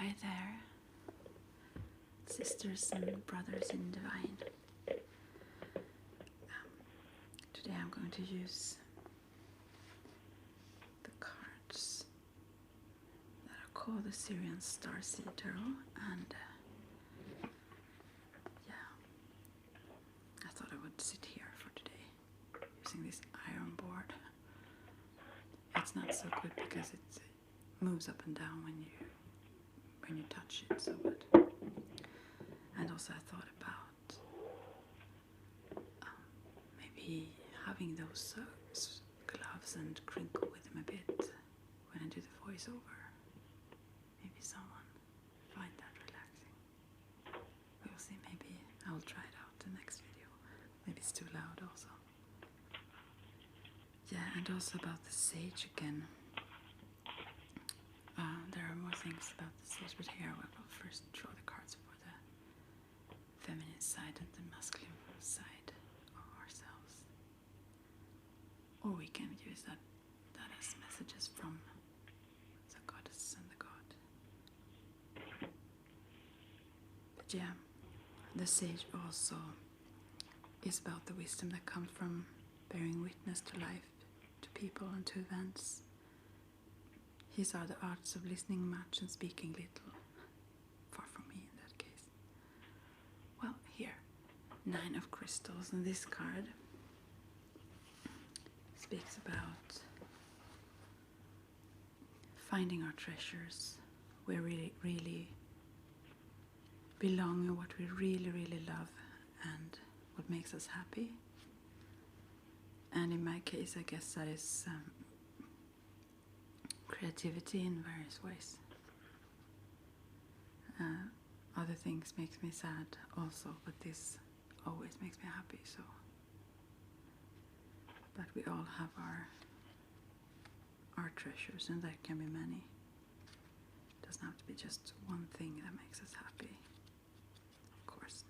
Hi there, sisters and brothers in divine. Today I'm going to use the cards that are called the Syrian Starseed Tarot, and I thought I would sit here for today using this iron board. It's not so good because it moves up and down when you touch it, so but and also I thought about maybe having those gloves and crinkle with them a bit when I do the voiceover. Maybe someone find that relaxing. We'll see. Maybe I'll try it out the next video. Maybe it's too loud also. Yeah, and also about the sage again. There are more things about the sage, but here I will first draw the cards for the feminine side and the masculine side of ourselves. Or we can use that as messages from the goddess and the god. But yeah, the sage also is about the wisdom that comes from bearing witness to life, to people and to events. His are the arts of listening much and speaking little. Far from me in that case. Well, here, 9 of crystals, and this card speaks about finding our treasures, where we really belong and what we really love and what makes us happy. And in my case, I guess that is creativity in various ways. Other things makes me sad also, but this always makes me happy. So, but we all have our treasures, and there can be many. It doesn't have to be just one thing that makes us happy, of course.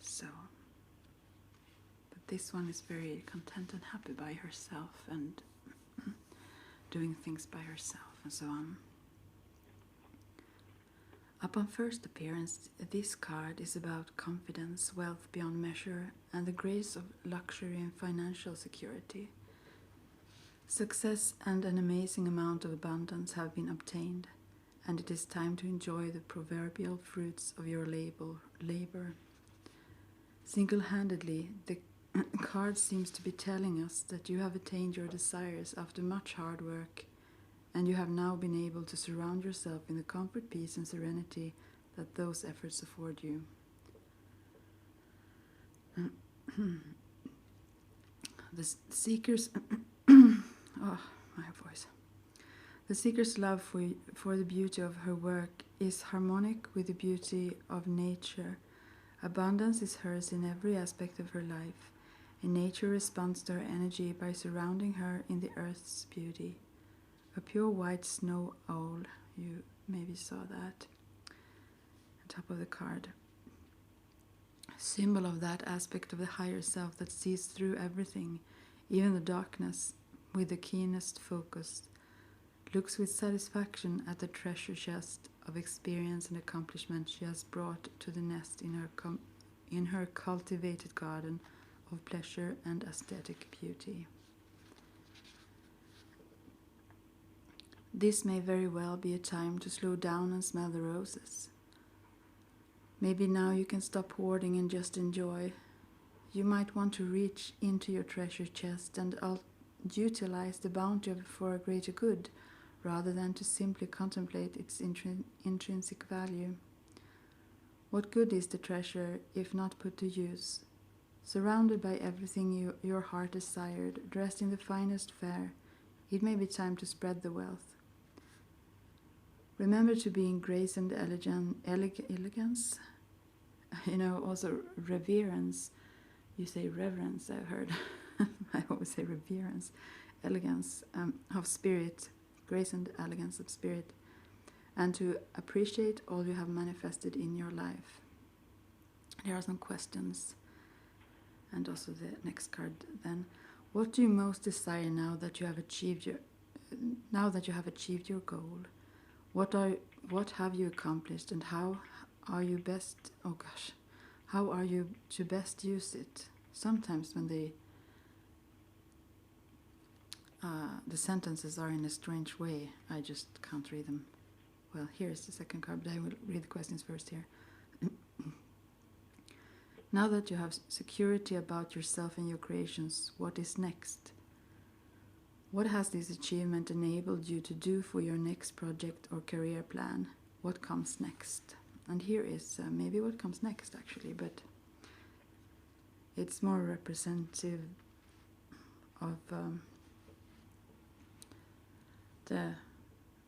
So, but this one is very content and happy by herself and doing things by herself and so on. Upon first appearance, this card is about confidence, wealth beyond measure, and the grace of luxury and financial security. Success and an amazing amount of abundance have been obtained, and it is time to enjoy the proverbial fruits of your labor. Single-handedly, the card seems to be telling us that you have attained your desires after much hard work, and you have now been able to surround yourself in the comfort, peace, and serenity that those efforts afford you. The seeker's oh, my voice. The seeker's love for the beauty of her work is harmonic with the beauty of nature. Abundance is hers in every aspect of her life, and nature responds to her energy by surrounding her in the earth's beauty. A pure white snow owl, you maybe saw that on top of the card. A symbol of that aspect of the higher self that sees through everything, even the darkness, with the keenest focus, looks with satisfaction at the treasure chest of experience and accomplishment she has brought to the nest in her cultivated garden of pleasure and aesthetic beauty. This may very well be a time to slow down and smell the roses. Maybe now you can stop hoarding and just enjoy. You might want to reach into your treasure chest and utilize the bounty for a greater good, rather than to simply contemplate its intrinsic value. What good is the treasure if not put to use? Surrounded by everything your heart desired, dressed in the finest fare, it may be time to spread the wealth. Remember to be in grace and elegance. Also reverence. You say reverence, I've heard. I always say reverence. Elegance of spirit, grace and elegance of spirit. And to appreciate all you have manifested in your life. There are some questions. And also the next card then. What do you most desire now that you have achieved your goal? What have you accomplished, and how are you best? Oh gosh, how are you to best use it? Sometimes when the sentences are in a strange way, I just can't read them. Well, here's the second card, but I will read the questions first here. Now that you have security about yourself and your creations, what is next? What has this achievement enabled you to do for your next project or career plan? What comes next? And here is maybe what comes next, actually, but it's more representative of the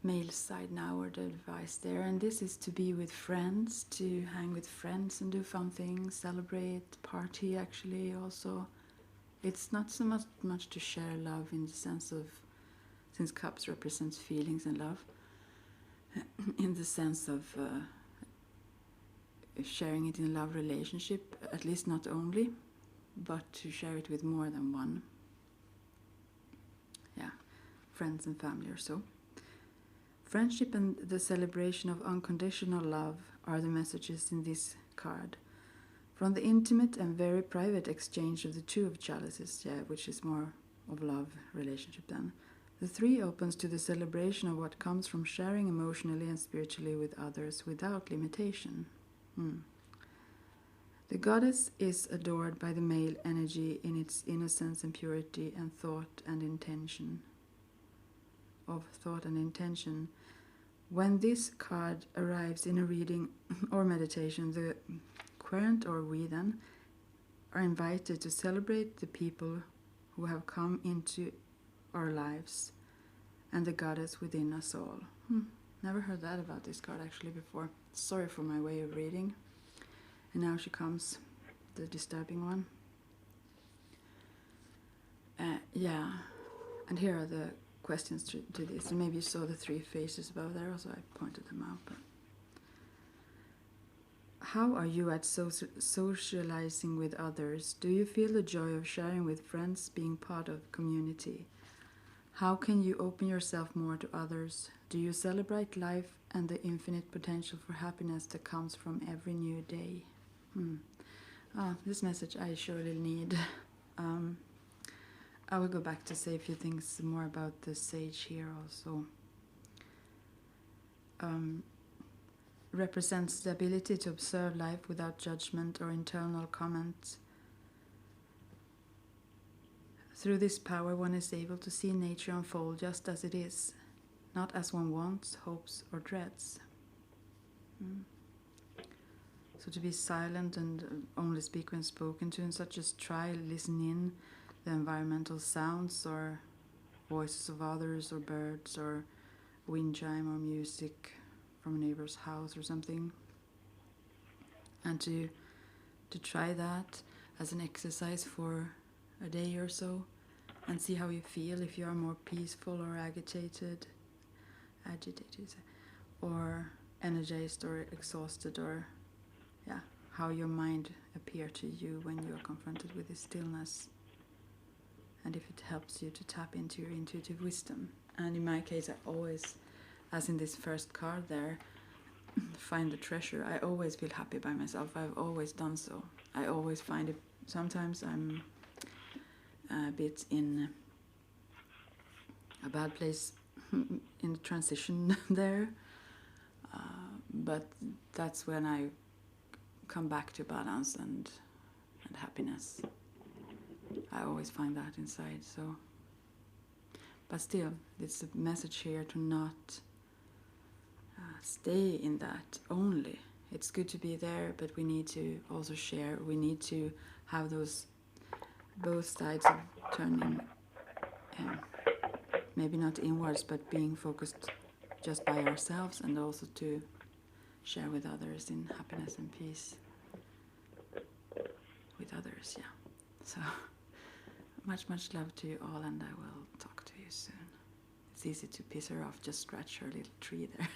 male side now, or the advice there. And this is to be with friends, to hang with friends and do fun things, celebrate, party, actually, also. It's not so much to share love in the sense of, since cups represents feelings and love, in the sense of sharing it in a love relationship, at least not only, but to share it with more than one. Yeah, friends and family or so. Friendship and the celebration of unconditional love are the messages in this card. From the intimate and very private exchange of the two of chalices, which is more of love relationship then, the three opens to the celebration of what comes from sharing emotionally and spiritually with others without limitation. The goddess is adored by the male energy in its innocence and purity and thought and intention. When this card arrives in a reading or meditation, the querent, or we then, are invited to celebrate the people who have come into our lives and the goddess within us all. Never heard that about this card actually before. Sorry for my way of reading. And now she comes, the disturbing one. And here are the questions to this. And maybe you saw the three faces above there, also I pointed them out. But how are you at socializing with others? Do you feel the joy of sharing with friends, being part of community? How can you open yourself more to others? Do you celebrate life and the infinite potential for happiness that comes from every new day? This message I surely need. I will go back to say a few things more about the sage here also. Represents the ability to observe life without judgment or internal comment. Through this power, one is able to see nature unfold just as it is, not as one wants, hopes, or dreads. So to be silent and only speak when spoken to, and such as try listen in the environmental sounds or voices of others or birds or wind chime or music from a neighbor's house or something. And to try that as an exercise for a day or so and see how you feel, if you are more peaceful or agitated or energized or exhausted, or how your mind appear to you when you are confronted with this stillness, and if it helps you to tap into your intuitive wisdom. And in my case, I always, as in this first card there, find the treasure. I always feel happy by myself. I've always done so. I always find it. Sometimes I'm a bit in a bad place in the transition there, but that's when I come back to balance and happiness. I always find that inside. So, but still, it's a message here to not stay in that only. It's good to be there, but we need to also share. We need to have those both sides of turning, maybe not inwards, but being focused just by ourselves, and also to share with others in happiness and peace with others. So much love to you all, and I will talk to you soon. It's easy to piss her off, just scratch her little tree there.